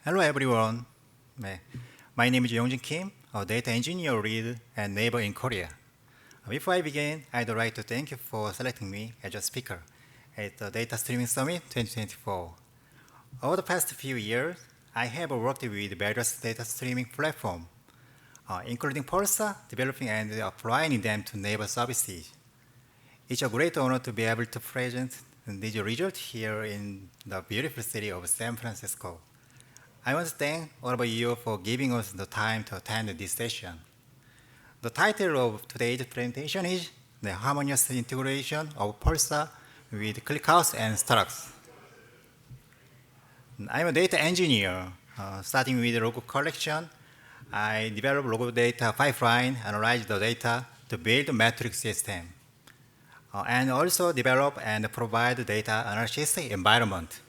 Hello everyone. My name is Yongjin Kim, a data engineer lead and neighbor in Korea. Before I begin, I'd like to thank you for selecting me as a speaker at the Data Streaming Summit 2024. Over the past few years, I have worked with various data streaming platforms, including Pulsar, developing and applying them to neighbor services. It's a great honor to be able to present these results here in the beautiful city of San Francisco. I want to thank all of you for giving us the time to attend this session. The title of today's presentation is The Harmonious Integration of Pulsar with ClickHouse and StarRocks. I'm a data engineer. Starting with logo collection, I develop logo data pipeline, analyze the data to build a metric system, and also develop and provide data analysis environment.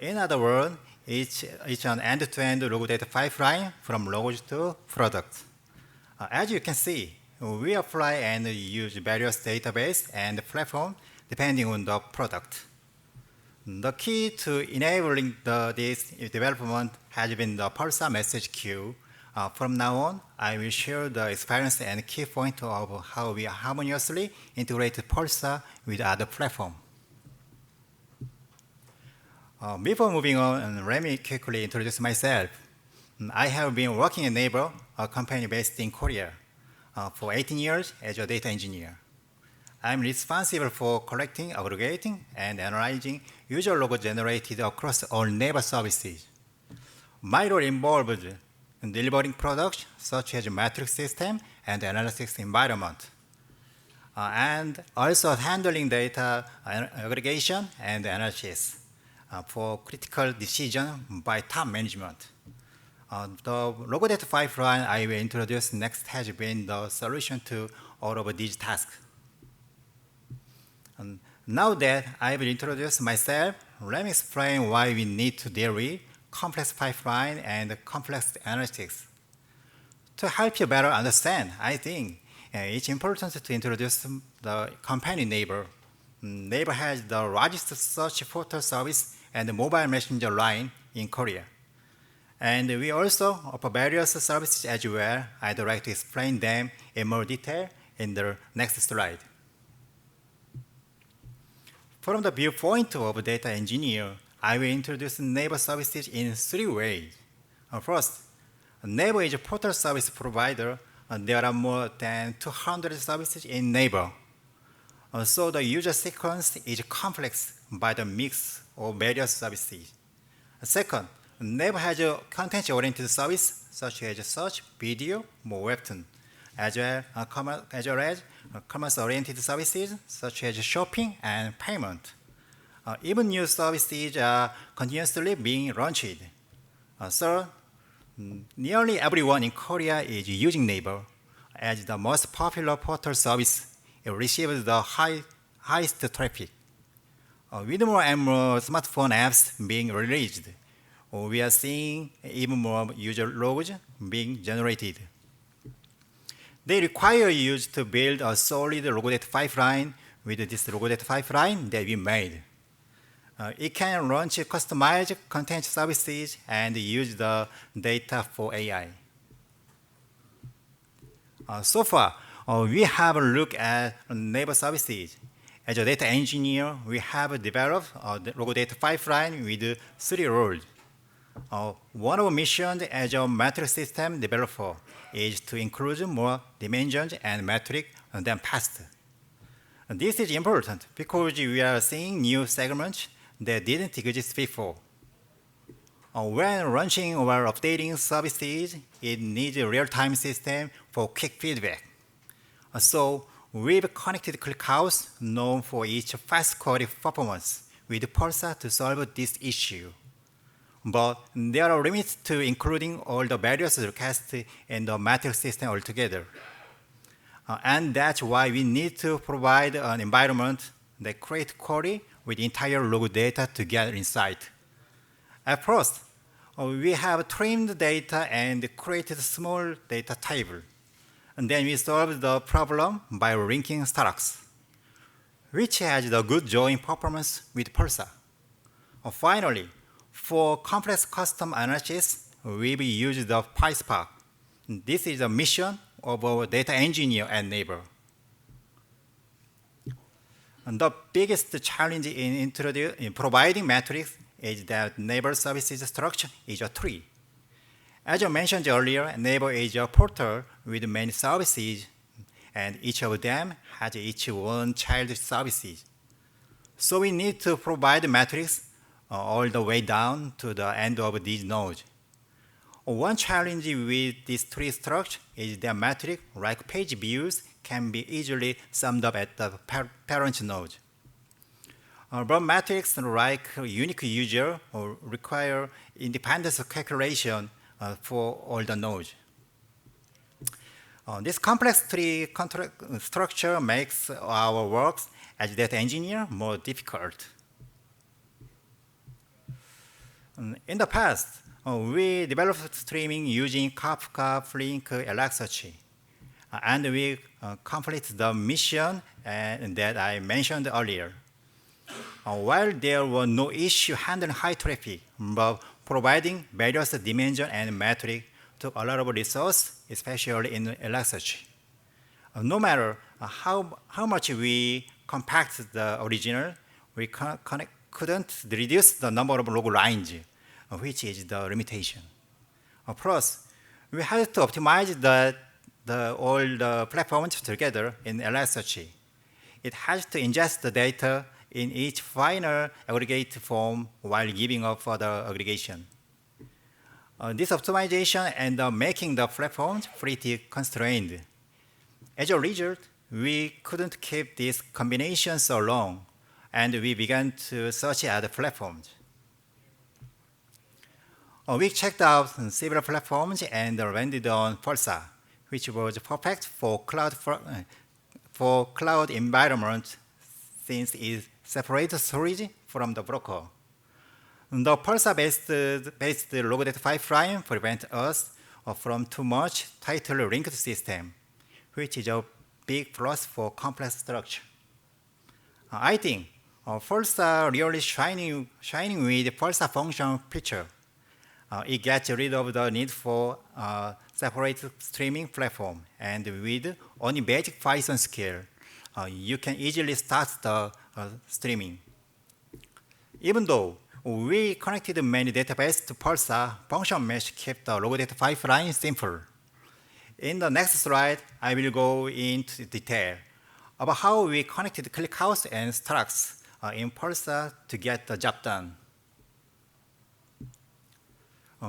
In other words, it's an end-to-end logo data pipeline from logos to products. As you can see, we apply and use various database and platform depending on the product. The key to enabling this development has been the Pulsar message queue. From now on, I will share the experience and key point of how we harmoniously integrate Pulsar with other platforms. Before moving on, let me quickly introduce myself. I have been working at Naver, a company based in Korea, for 18 years as a data engineer. I'm responsible for collecting, aggregating, and analyzing user logo generated across all Naver services. My role involved in delivering products such as metric system and analytics environment, and also handling data aggregation and analysis for critical decision by top management. The logo data pipeline I will introduce next has been the solution to all of these tasks. Now that I will introduce myself, let me explain why we need to deal with complex pipeline and complex analytics. To help you better understand, I think it's important to introduce the company Naver. Naver has the largest search portal service and mobile messenger line in Korea. And we also offer various services as well. I'd like to explain them in more detail in the next slide. From the viewpoint of a data engineer, I will introduce Naver services in three ways. First, Naver is a portal service provider. There are more than 200 services in Naver. So the user sequence is complex by the mix of various services. Second, Naver has a content-oriented service such as search, video, webtoon, as well as commerce-oriented services such as shopping and payment. Even new services are continuously being launched. Third, nearly everyone in Korea is using Naver as the most popular portal service. It receives the highest traffic. With more and more smartphone apps being released, we are seeing even more user logos being generated. They require users to build a solid logo data pipeline with this logo data pipeline that we made. It can launch customized content services and use the data for AI. So far, we have a look at Naver services. As a data engineer, we have developed the logo data pipeline with three roles. One of our missions as a metric system developer is to include more dimensions and metrics than past. This is important because we are seeing new segments that didn't exist before. When launching or updating services, it needs a real-time system for quick feedback. So we've connected ClickHouse, known for its fast query performance, with Pulsar to solve this issue. But there are limits to including all the various requests in the metric system altogether. And that's why we need to provide an environment that creates query with entire logo data to get insight. At first, we have trimmed data and created a small data table. And then we solved the problem by linking StarRocks, which has the good join performance with Pulsar. Finally, For complex custom analysis, we will use the PySpark. This is the mission of our data engineer at Naver. And the biggest challenge in providing metrics is that Naver services structure is a tree. As I mentioned earlier, Naver is a portal with many services, and each of them has its own child services. So we need to provide metrics all the way down to the end of these nodes. One challenge with this tree structure is that metrics like page views can be easily summed up at the parent node. But metrics like unique user require independent calculation for all the nodes. This complex tree structure makes our work as data engineer more difficult. In the past, we developed streaming using Kafka, Flink, Elasticsearch, and we completed the mission that I mentioned earlier. While there were no issue handling high traffic, but providing various dimensions and metrics took a lot of resources, especially in Elasticsearch. No matter how much we compact the original, we couldn't reduce the number of log lines, which is the limitation. Plus, we had to optimize all the platforms together in Elasticsearch. It has to ingest the data in each final aggregate form while giving up for the aggregation. This optimization and making the platforms pretty constrained. As a result, we couldn't keep this combination so long, and we began to search other platforms. We checked out several platforms and landed on Pulsar, which was perfect for cloud environment since it separates storage from the broker. The Pulsar-based log data pipeline prevents us from too much tightly linked system, which is a big plus for complex structure. I think Pulsar really shining with Pulsar function feature. It gets rid of the need for separate streaming platform, and with only basic Python skill, you can easily start the streaming. Even though we connected many databases to Pulsar, FunctionMesh kept the log data pipeline simple. In the next slide, I will go into detail about how we connected ClickHouse and StarRocks in Pulsar to get the job done.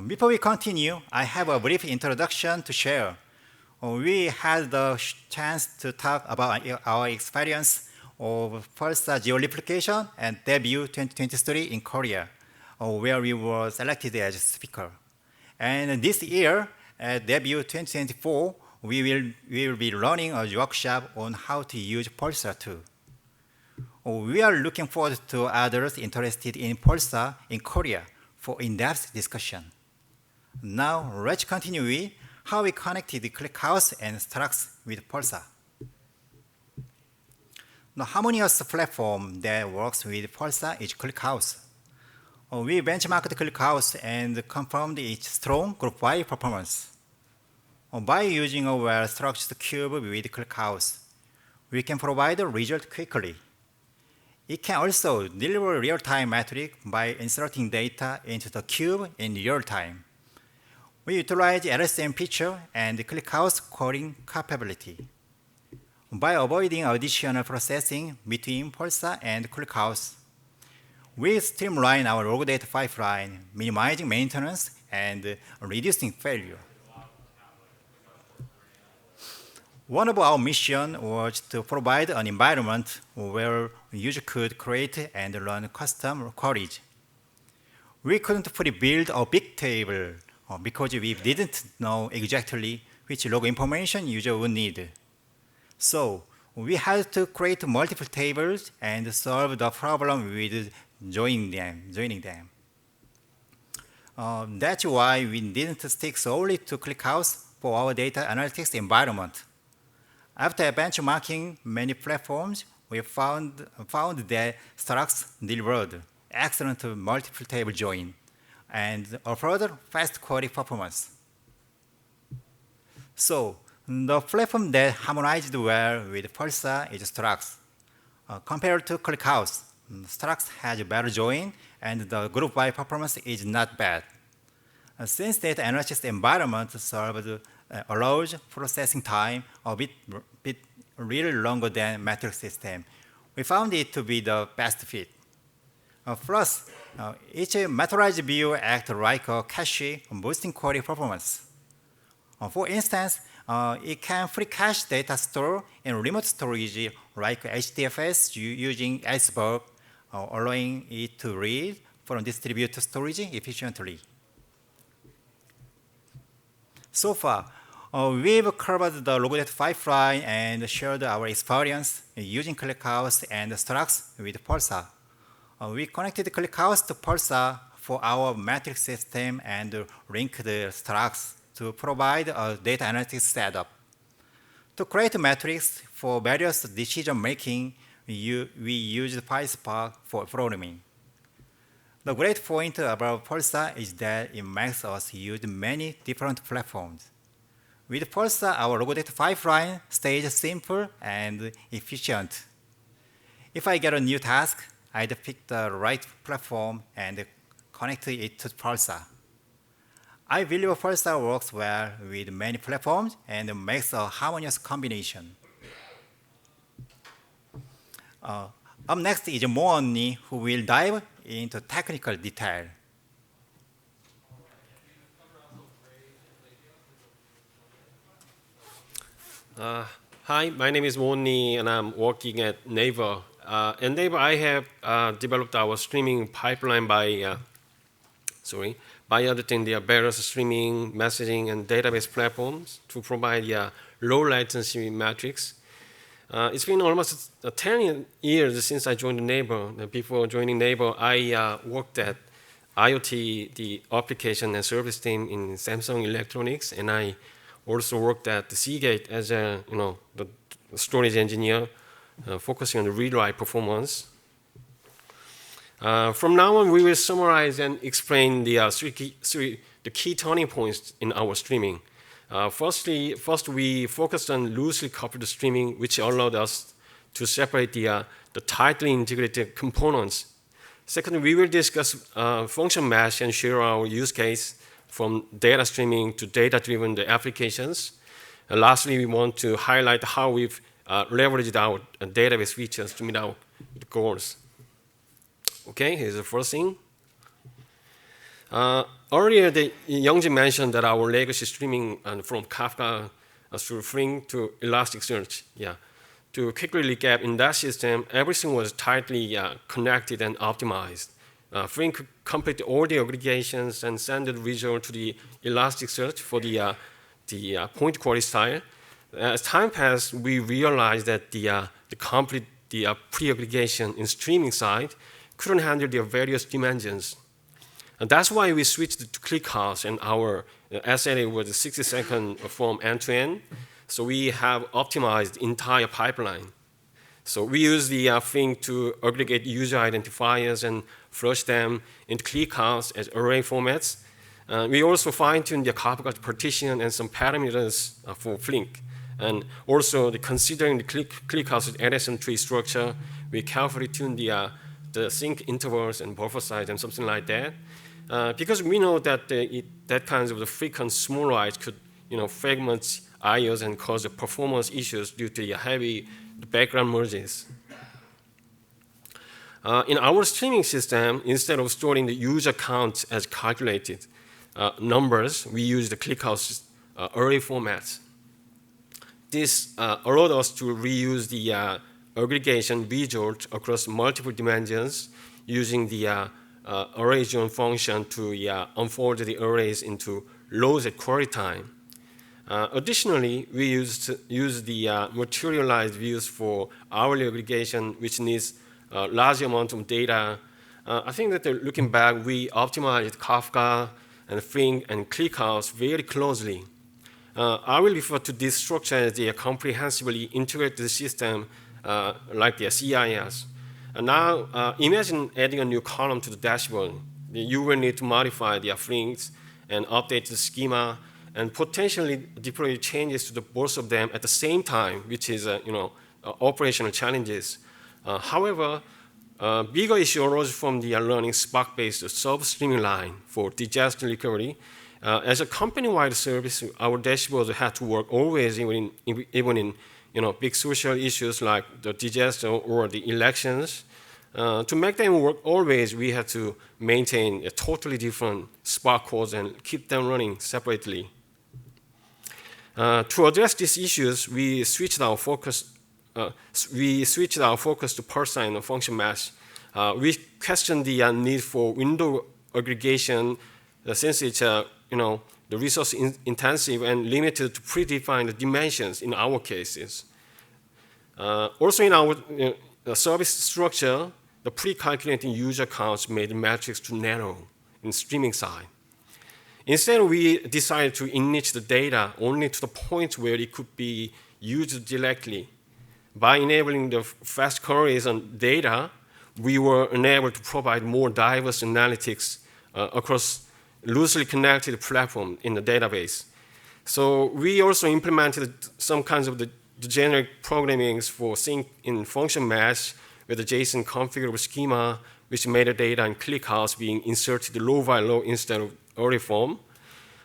Before we continue, I have a brief introduction to share. We had the chance to talk about our experience of Pulsar geo-replication and debut 2023 in Korea, where we were selected as a speaker. And this year, at debut 2024, we will be running a workshop on how to use Pulsar too. We are looking forward to others interested in Pulsar in Korea for in-depth discussion. Now, let's continue with how we connected ClickHouse and StarRocks with Pulsar. The Harmonious platform that works with Pulsar is ClickHouse. We benchmarked ClickHouse and confirmed its strong group-wide performance. By using a well-structured cube with ClickHouse, we can provide a result quickly. It can also deliver real-time metrics by inserting data into the cube in real time. We utilize LSM feature and ClickHouse querying capability. By avoiding additional processing between Pulsar and ClickHouse, we streamline our log data pipeline, minimizing maintenance and reducing failure. One of our missions was to provide an environment where users could create and run custom queries. We couldn't pre-build a big table because we didn't know exactly which log information user would need. So we had to create multiple tables and solve the problem with joining them. That's why we didn't stick solely to ClickHouse for our data analytics environment. After benchmarking many platforms, we found that StarRocks delivered excellent multiple table join, and a further fast query performance. So the platform that harmonized well with Pulsar is StarRocks. Compared to ClickHouse, StarRocks has better join, and the group-wide performance is not bad. Since data analysis environment allows processing time a bit really longer than metric system, we found it to be the best fit. Plus, each methodology view acts like a cache, boosting query performance. For instance, it can free cache data store in remote storage like HDFS using Iceberg, allowing it to read from distributed storage efficiently. So far, we've covered the logodet pipeline and shared our experience using ClickHouse and StarRocks with Pulsar. We connected ClickHouse to Pulsar for our metric system and linked the StarRocks to provide a data analytics setup. To create metrics for various decision making, we used PySpark for programming. The great point about Pulsar is that it makes us use many different platforms. With Pulsar, our logodet pipeline stays simple and efficient. If I get a new task, I'd pick the right platform and connect it to Pulsar. I believe Pulsar works well with many platforms and makes a harmonious combination. Up next is Moonni, who will dive into technical detail. Hi, my name is Moonni, and I'm working at Naver. In Naver, I have developed our streaming pipeline by auditing the various streaming, messaging, and database platforms to provide low latency metrics. It's been almost 10 years since I joined Naver. Before joining Naver, I worked at IoT, the application and service team in Samsung Electronics, and I also worked at the Seagate as the storage engineer, focusing on the read-write performance. From now on, we will summarize and explain the key turning points in our streaming. First, we focused on loosely coupled streaming, which allowed us to separate the tightly integrated components. Second, we will discuss FunctionMesh and share our use case from data streaming to data-driven applications. And lastly, we want to highlight how we've leveraged our database features to meet our goals. Okay, here's the first thing. Earlier, Youngji mentioned that our legacy streaming from Kafka through Flink to Elasticsearch. Yeah. To quickly recap, in that system, everything was tightly connected and optimized. Flink could complete all the aggregations and send the result to the Elasticsearch for the point query style. As time passed, we realized that the pre-aggregation in streaming side couldn't handle the various dimensions. And that's why we switched to ClickHouse, and our SLA was 60-second from end to end. So we have optimized the entire pipeline. So we use the Flink to aggregate user identifiers and flush them into ClickHouse as array formats. We also fine-tuned the Kafka partition and some parameters for Flink. And also, considering the ClickHouse LSM tree structure, we carefully tuned the sync intervals and buffer size and something like that. Because we know that that kinds of the frequent small writes could fragment IOs and cause the performance issues due to the heavy background merges. In our streaming system, instead of storing the user count as calculated numbers, we use the ClickHouse array formats. This allowed us to reuse the aggregation result across multiple dimensions using the array-join function to unfold the arrays into rows at query time. Additionally, we use the materialized views for hourly aggregation, which needs a large amount of data. I think that looking back, we optimized Kafka and Flink and ClickHouse very closely. I will refer to this structure as the comprehensively integrated system like the CIS. And now imagine adding a new column to the dashboard. You will need to modify the Flinks and update the schema and potentially deploy changes to both of them at the same time, which is operational challenges. However, bigger issue arose from the learning Spark-based sub-streaming line for disaster recovery. As a company-wide service, our dashboards had to work always, even in big social issues like the disaster or the elections. To make them work always, we had to maintain a totally different Spark codes and keep them running separately. To address these issues, we switched our focus to Pulsar and FunctionMesh. We questioned the need for window aggregation since it's the resource intensive and limited to predefined dimensions in our cases. Also in our service structure, the pre-calculating user counts made the metrics too narrow in streaming side. Instead, we decided to enrich the data only to the point where it could be used directly. By enabling the fast queries on data, we were enabled to provide more diverse analytics across loosely connected platform in the database. So we also implemented some kinds of the generic programming for sync in FunctionMesh with the JSON configurable schema, which made the data in ClickHouse being inserted low by low instead of array form.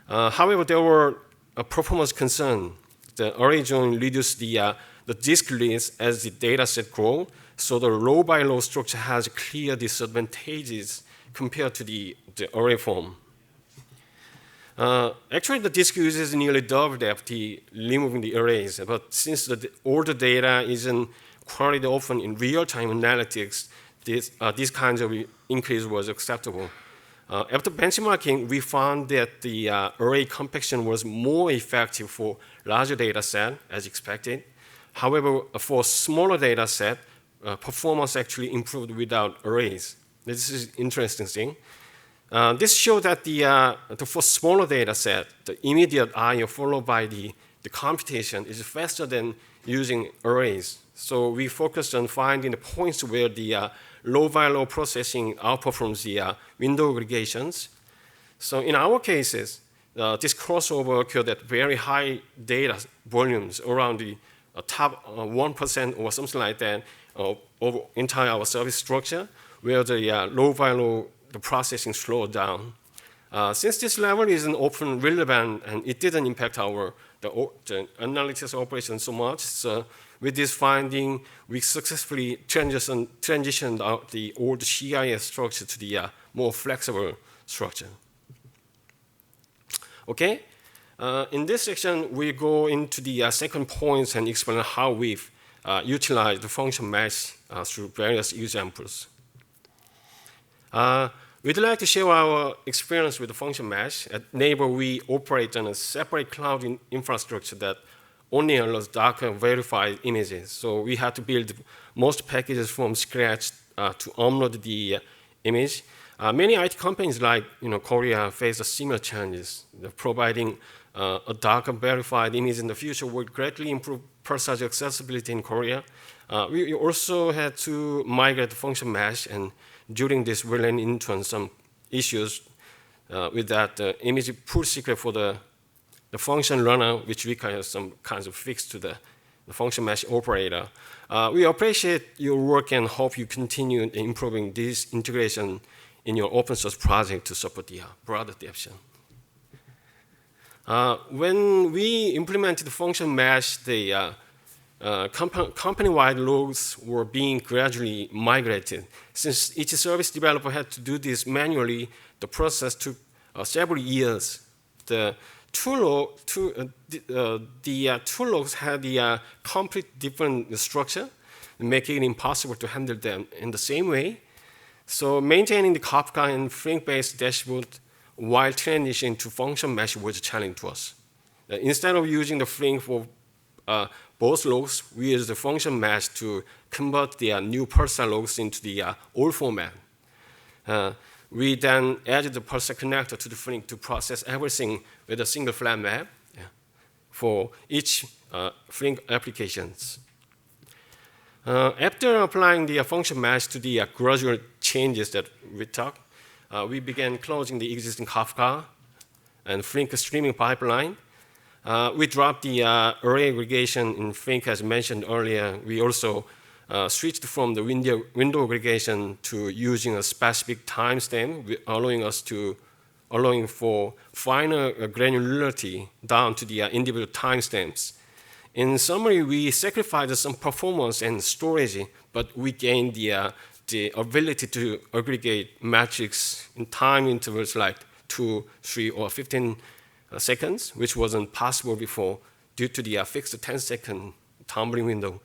However, there were a performance concern. The array join reduced the disk length as the data set grow, so the row by row structure has clear disadvantages compared to the array form. Actually, the disk uses nearly double the FT removing the arrays, but since all the data isn't queried often in real-time analytics, this kind of increase was acceptable. After benchmarking, we found that the array compaction was more effective for larger data set, as expected. However, for smaller data set, performance actually improved without arrays. This is an interesting thing. This showed that for smaller data set, the immediate I/O followed by the computation is faster than using arrays. So we focused on finding the points where the low-by-low processing outperforms the window aggregations. So in our cases, this crossover occurred at very high data volumes, around the top 1% or something like that of entire our service structure, where the low-by-low the processing slowed down. Since this level isn't often relevant and it didn't impact the analytics operation so much, so with this finding, we successfully transitioned out the old CIS structure to the more flexible structure. Okay, in this section, we go into the second points and explain how we've utilized the FunctionMesh through various examples. We'd like to share our experience with the FunctionMesh. At Naver, we operate on a separate cloud infrastructure that only allows Docker verified images. So we had to build most packages from scratch to upload the image. Many IT companies like Korea face similar challenges. Providing a Docker verified image in the future would greatly improve Pulsar's accessibility in Korea. We also had to migrate the FunctionMesh, and during this, we ran into some issues with that image pull secret for the function runner, which requires some kinds of fix to the FunctionMesh operator. We appreciate your work and hope you continue improving this integration in your open source project to support the broader adoption. When we implemented the FunctionMesh, the company-wide logs were being gradually migrated. Since each service developer had to do this manually, the process took several years. The two logs had a complete different structure, making it impossible to handle them in the same way. So maintaining the Kafka and Flink-based dashboard while transitioning to FunctionMesh was a challenge to us. Instead of using the Flink for both logs, we used the FunctionMesh to convert the new Pulsar logs into the old format. We then added the Pulsar connector to the Flink to process everything with a single flat map for each Flink applications. After applying the FunctionMesh to the gradual changes that we talked, we began closing the existing Kafka and Flink streaming pipeline. We dropped the array aggregation in Flink, as mentioned earlier. We also switched from the window aggregation to using a specific timestamp, allowing for finer granularity down to the individual timestamps. In summary, we sacrificed some performance and storage, but we gained the ability to aggregate metrics in time intervals like 2, 3, or 15 seconds, which wasn't possible before due to the fixed 10-second tumbling window.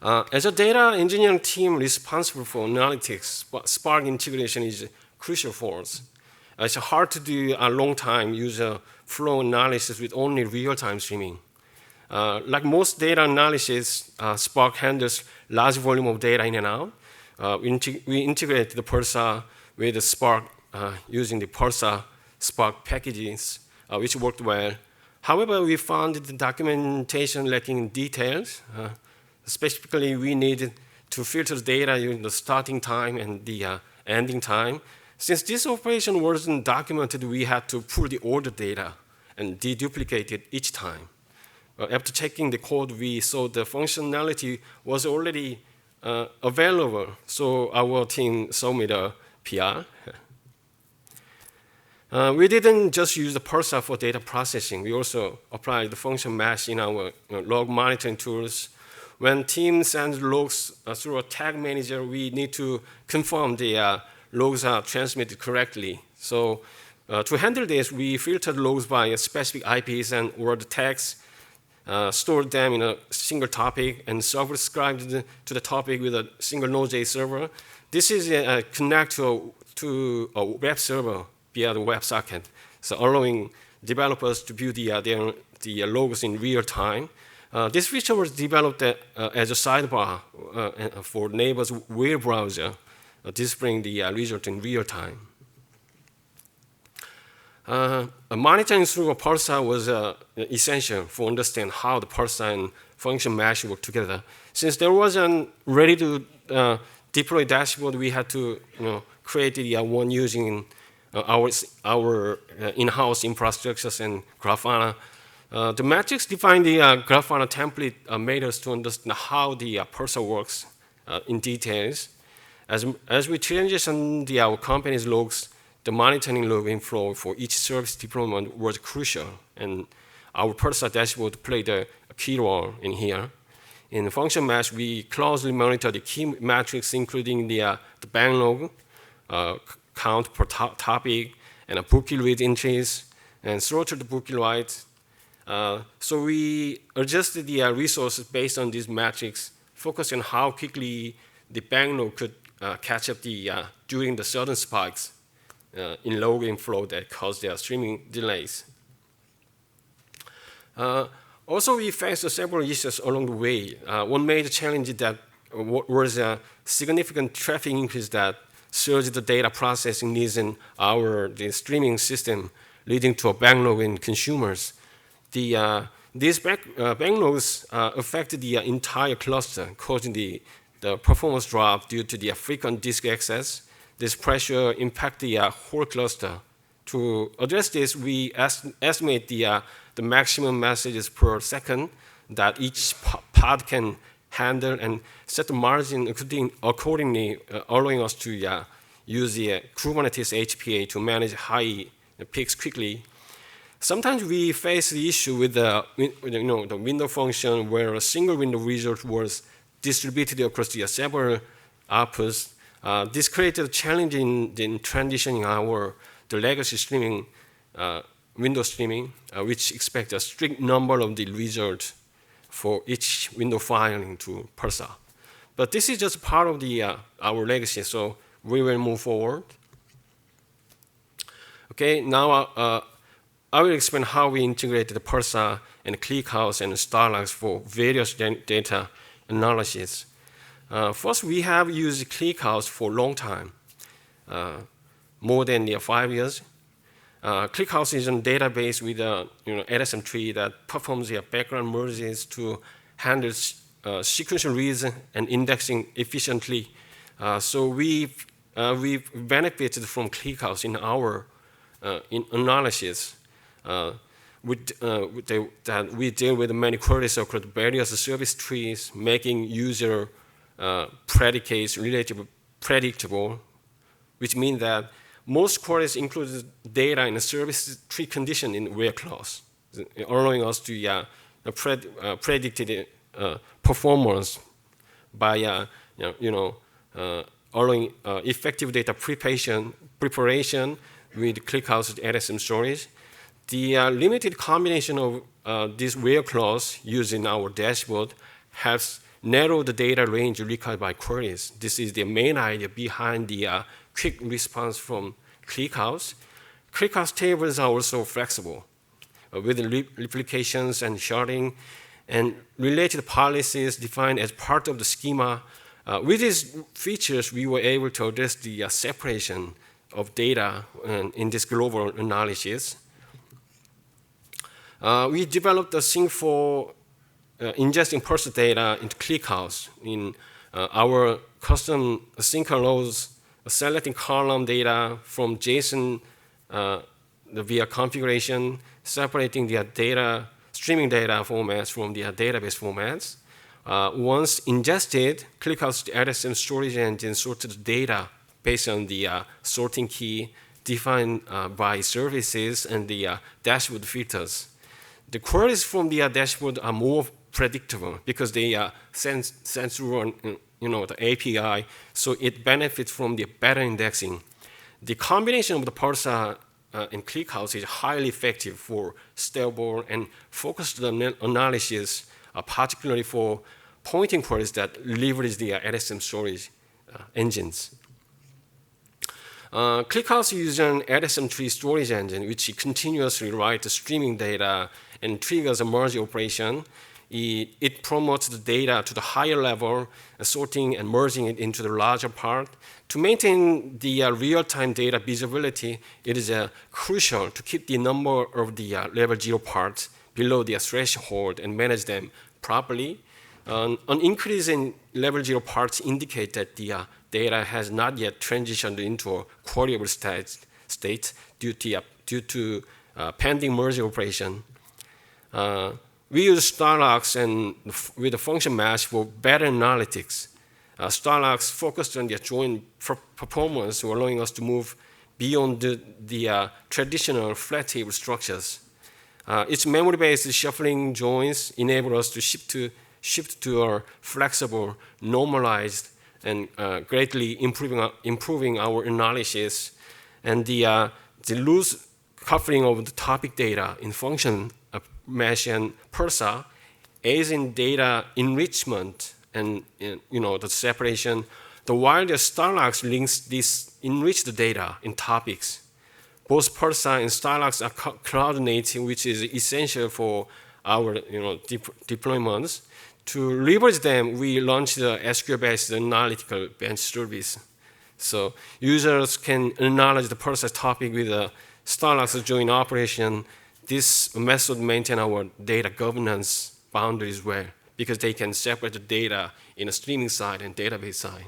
As a data engineering team responsible for analytics, Spark integration is crucial for us. It's hard to do a long-time user flow analysis with only real-time streaming. Like most data analysis, Spark handles large volume of data in and out. We integrate the Pulsar with the Spark using the Pulsar Spark packages, which worked well. However, we found the documentation lacking details. Specifically, we needed to filter the data using the starting time and the ending time. Since this operation wasn't documented, we had to pull the older data and deduplicate it each time. After checking the code, we saw the functionality was already available, so our team submitted a PR. We didn't just use the Pulsar for data processing. We also applied the FunctionMesh in our log monitoring tools. When team sends logs through a tag manager, we need to confirm the logs are transmitted correctly. So to handle this, we filtered logs by specific IPs and word tags, stored them in a single topic, and subscribed to the topic with a single Node.js server. This is connect to a web server via the WebSocket, so allowing developers to view the logs in real time. This feature was developed as a sidebar for Naver's web browser, displaying the result in real time. Monitoring through a Pulsar was essential for understanding how the Pulsar and FunctionMesh work together. Since there wasn't ready to deploy dashboard, we had to create the one using our in-house infrastructures and Grafana. The metrics defined the Grafana template made us to understand how the Pulsar works in details. As we transitioned our company's logs, the monitoring log inflow for each service deployment was crucial, and our Pulsar dashboard played a key role in here. In FunctionMesh, we closely monitor the key metrics, including the bang log, count per topic, and bookie read entries, and throttleed bookie writes. So we adjusted the resources based on these metrics, focusing on how quickly the bang log could catch up during the sudden spikes in log inflow that caused their streaming delays. Also, we faced several issues along the way. One major challenge that was a significant traffic increase that surged the data processing needs in the streaming system, leading to a backlog in consumers. These backlogs affected the entire cluster, causing the performance drop due to the frequent disk access. This pressure impacted the whole cluster. To address this, we estimate the maximum messages per second that each pod can handle and set the margin accordingly, allowing us to use the Kubernetes HPA to manage high peaks quickly. Sometimes we face the issue with the window function where a single window result was distributed across the several outputs. This created a challenge in transitioning the legacy streaming, window streaming, which expects a strict number of the results for each window filing to Pulsar. But this is just part of our legacy, so we will move forward. Okay, now I will explain how we integrated the Pulsar and ClickHouse and StarRocks for various data analysis. First, we have used ClickHouse for a long time, more than 5 years. ClickHouse is a database with a LSM tree that performs the background merges to handle sequential reads and indexing efficiently. So we we've benefited from ClickHouse in our in analysis. That we deal with many queries across various service trees, making user predicates predictable, which means that most queries include data in a service tree condition in where clause, allowing us to predicted performance by allowing effective data preparation with ClickHouse LSM storage. The limited combination of this where clause used in our dashboard helps narrow the data range required by queries. This is the main idea behind the quick response from ClickHouse. ClickHouse tables are also flexible with replications and sharding and related policies defined as part of the schema. With these features, we were able to address the separation of data in this global analysis. We developed a sync for ingesting Pulsar data into ClickHouse. In our custom sync allows selecting column data from JSON via configuration, separating the data, streaming data formats from the database formats. Once ingested, ClickHouse LSM storage engine sorted the data based on the sorting key defined by services and the dashboard filters. The queries from the dashboard are more predictable because they send through the API, so it benefits from the better indexing. The combination of the Pulsar and ClickHouse is highly effective for stable and focused analysis, particularly for pointing queries that leverage the LSM storage engines. ClickHouse uses an LSM tree storage engine, which continuously writes streaming data and triggers a merge operation. It promotes the data to the higher level, sorting and merging it into the larger part. To maintain the real-time data visibility, it is crucial to keep the number of the level 0 parts below the threshold and manage them properly. An increase in level 0 parts indicates that the data has not yet transitioned into a queryable state due to pending merge operation. We use StarRocks and with the FunctionMesh for better analytics. StarRocks focused on the join performance, allowing us to move beyond the traditional flat table structures. Its memory-based shuffling joins enable us to shift to our flexible, normalized, and greatly improving our analysis. And the loose coupling of the topic data in FunctionMesh and Pulsar aids in data enrichment and the separation. While the StarRocks links this enriched data in topics. Both Pulsar and StarRocks are cloud native, which is essential for our deployments. To leverage them, we launched the SQL-based analytical bench service. So users can acknowledge the Pulsar topic with a StarRocks join operation. This method maintains our data governance boundaries well because they can separate the data in a streaming side and database side.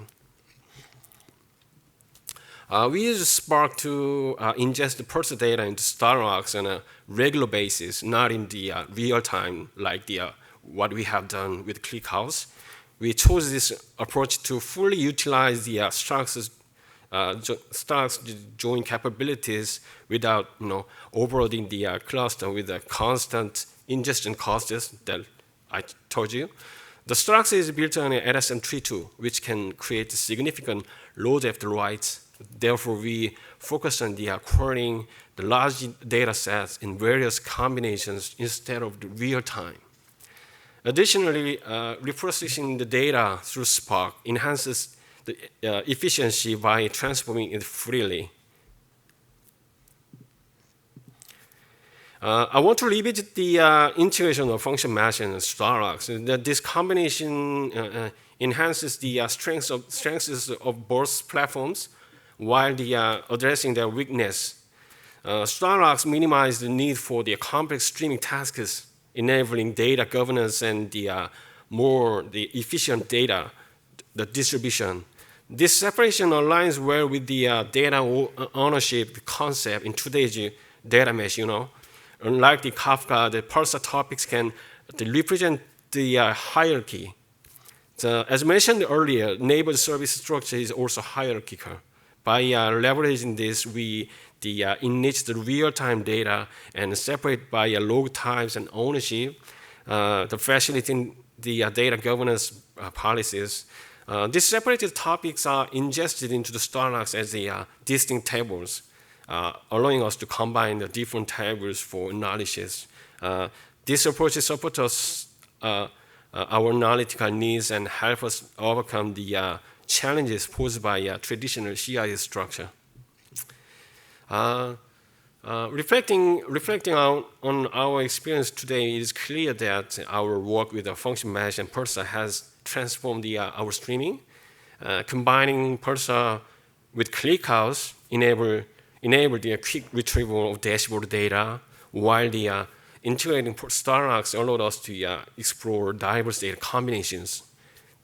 We use Spark to ingest the Pulsar data into StarRocks on a regular basis, not in the real time like what we have done with ClickHouse. We chose this approach to fully utilize the StarRocks join capabilities without overloading the cluster with the constant ingestion costs that I told you. The StarRocks is built on an LSM tree too, which can create significant load after writes. Therefore, we focus on the querying the large data sets in various combinations instead of the real time. Additionally, reprocessing the data through Spark enhances the efficiency by transforming it freely. I want to revisit the integration of FunctionMesh and StarRocks. This combination enhances the strengths of both platforms while addressing their weakness. StarRocks minimizes the need for the complex streaming tasks, enabling data governance and the efficient data, the distribution. This separation aligns well with the data ownership concept in today's data mesh, Unlike the Kafka, the Pulsar topics can represent the hierarchy. As mentioned earlier, neighbor service structure is also hierarchical. By leveraging this, we enrich the real-time data and separate by log types and ownership, the facilitating the data governance policies. These separated topics are ingested into the StarRocks as the distinct tables, allowing us to combine the different tables for analysis. This approach supports us, our analytical needs and help us overcome the challenges posed by traditional CIS structure. Reflecting on our experience today, it is clear that our work with the FunctionMesh and Pulsar has transformed our streaming. Combining Pulsar with ClickHouse enabled the quick retrieval of dashboard data, while the integrating StarRocks allowed us to explore diverse data combinations.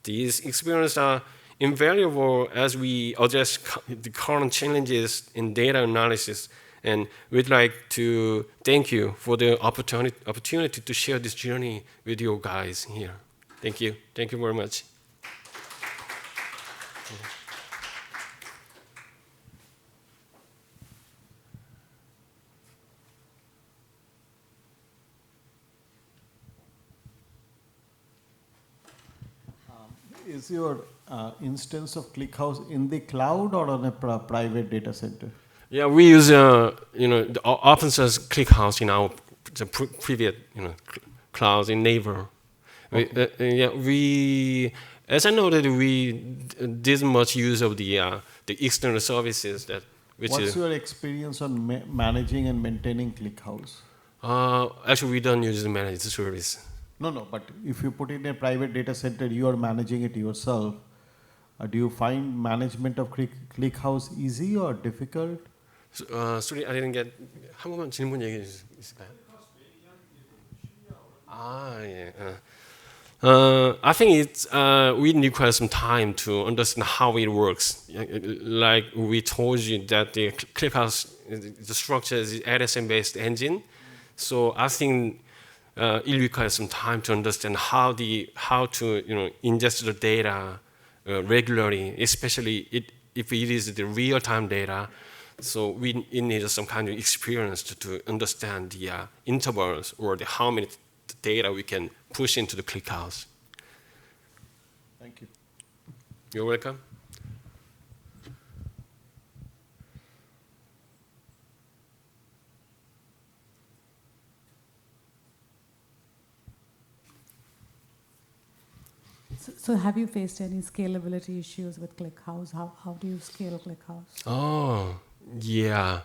These experiences are invaluable as we address the current challenges in data analysis, and we'd like to thank you for the opportunity to share this journey with you guys here. Thank you. Thank you very much. Is your instance of ClickHouse in the cloud or on a private data center? Yeah, we use the open source ClickHouse in our previous clouds in Naver. Okay. As I noted, we didn't much use of the external services What's your experience on managing and maintaining ClickHouse? Actually, we don't use the managed service. No, but if you put in a private data center, you are managing it yourself. Do you find management of ClickHouse easy or difficult? Sorry, I didn't get. 한 번만 질문 얘기해 주실까요? I think we require some time to understand how it works. Like we told you that the ClickHouse, the structure is LSM-based engine, so I think it requires some time to understand how to ingest the data regularly, especially if it is the real-time data. So we need some kind of experience to understand the intervals or how many data we can push into the ClickHouse. Thank you. You're welcome. So have you faced any scalability issues with ClickHouse? How do you scale ClickHouse? Oh, yeah.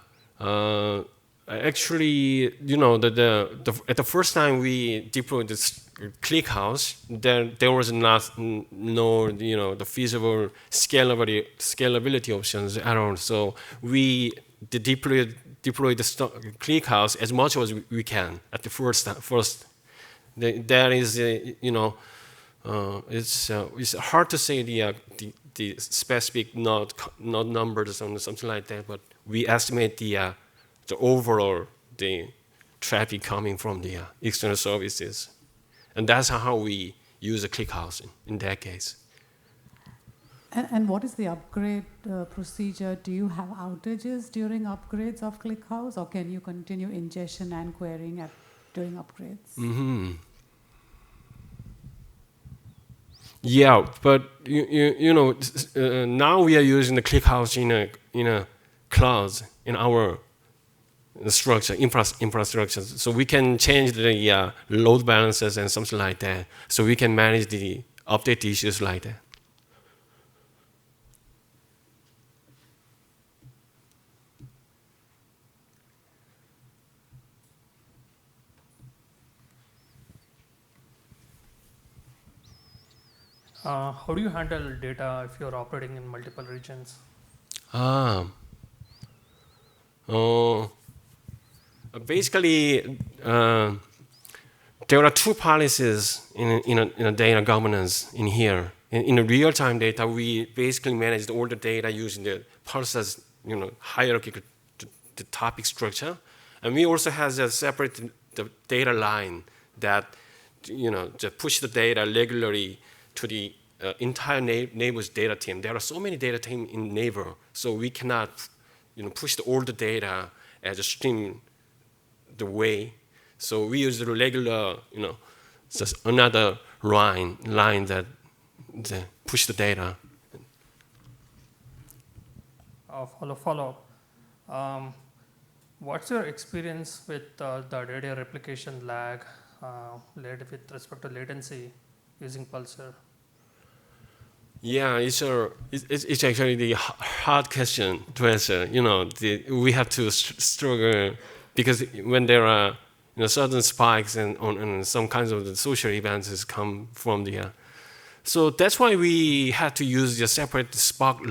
Actually, at the first time we deployed this ClickHouse, there was no the feasible scalability options at all. So we deployed the ClickHouse as much as we can at the first. There is it's hard to say the specific node numbers or something like that, but we estimate the overall traffic coming from the external services, and that's how we use the ClickHouse in that case. And what is the upgrade procedure? Do you have outages during upgrades of ClickHouse, or can you continue ingestion and querying during upgrades? Mm-hmm. Yeah, but now we are using the ClickHouse in a cloud in our structure infrastructure, so we can change the load balances and something like that. So we can manage the update issues like that. How do you handle data if you're operating in multiple regions? Basically, there are two policies in a data governance in here. in the real-time data, we basically manage all the data using the Pulsar's hierarchical the topic structure, and we also have a separate the data line that just push the data regularly to the entire neighbor's data team. There are so many data teams in neighbor, so we cannot push all the data as a stream the way. So we use the regular, just another line that push the data. Follow-up. What's your experience with the data replication lag with respect to latency using Pulsar? Yeah, it's actually the hard question to answer. We have to struggle because when there are certain spikes and some kinds of the social events come from the. So that's why we had to use the separate Spark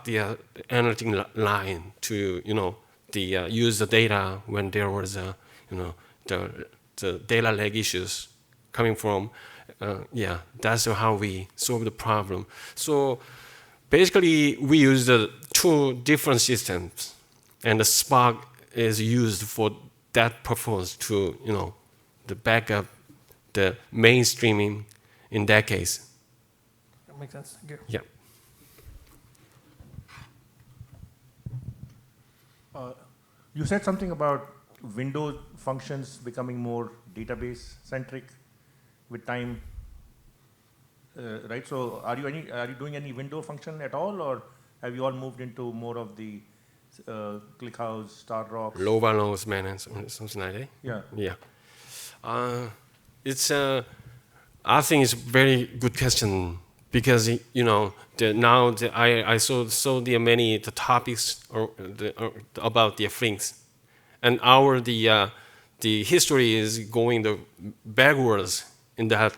the analytic line to use the data when there was the data lag issues coming from. That's how we solve the problem. So basically, we use the two different systems, and the Spark is used for that purpose to the backup, the mainstreaming in that case. That makes sense. Thank you. Yeah. You said something about window functions becoming more database centric with time, right? So are you doing any window function at all, or have you all moved into more of the ClickHouse, StarRocks? Low balance management, something like that. Yeah. Yeah. I think it's a very good question because now I saw the many topics about the Flinks, and the history is going backwards in that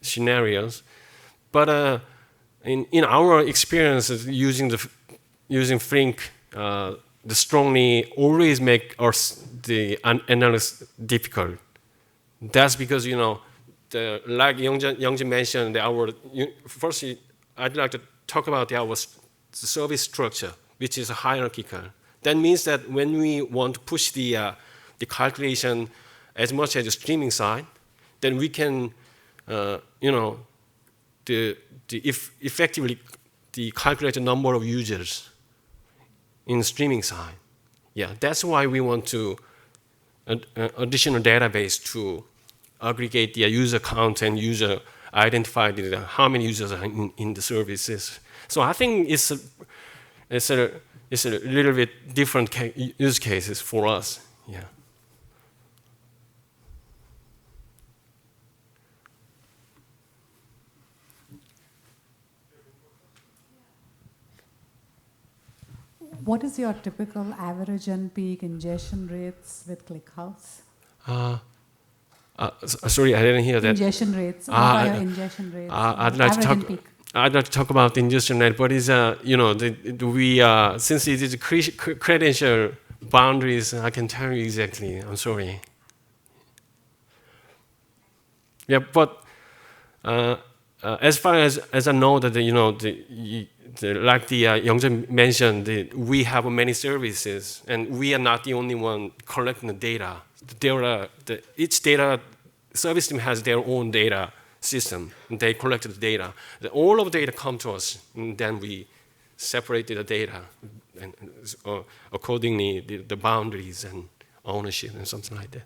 scenarios, but in our experience using Flink, the strongly always make the analysis difficult. That's because like Youngjin mentioned, first I'd like to talk about our service structure, which is hierarchical. That means that when we want to push the calculation as much as the streaming side, then we can, effectively calculate the number of users in streaming side. Yeah, that's why we want to additional database to aggregate the user count and user identify how many users are in the services. So I think it's a little bit different use cases for us. Yeah. What is your typical average and peak ingestion rates with ClickHouse? Sorry, I didn't hear that. Ingestion rates. What are your ingestion rates? I'd like to talk about ingestion rate, but it's since it is credential boundaries, I can tell you exactly. I'm sorry. Yeah, but as far as I know that like Youngjin mentioned, we have many services, and we are not the only one collecting the data. Each data service team has their own data system, and they collect the data. All of the data come to us, and then we separate the data and accordingly the boundaries and ownership and something like that.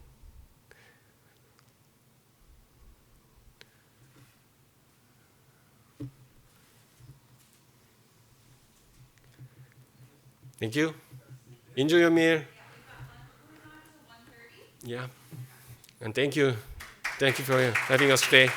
Thank you. Enjoy your meal. Yeah. And thank you. Thank you for having us today.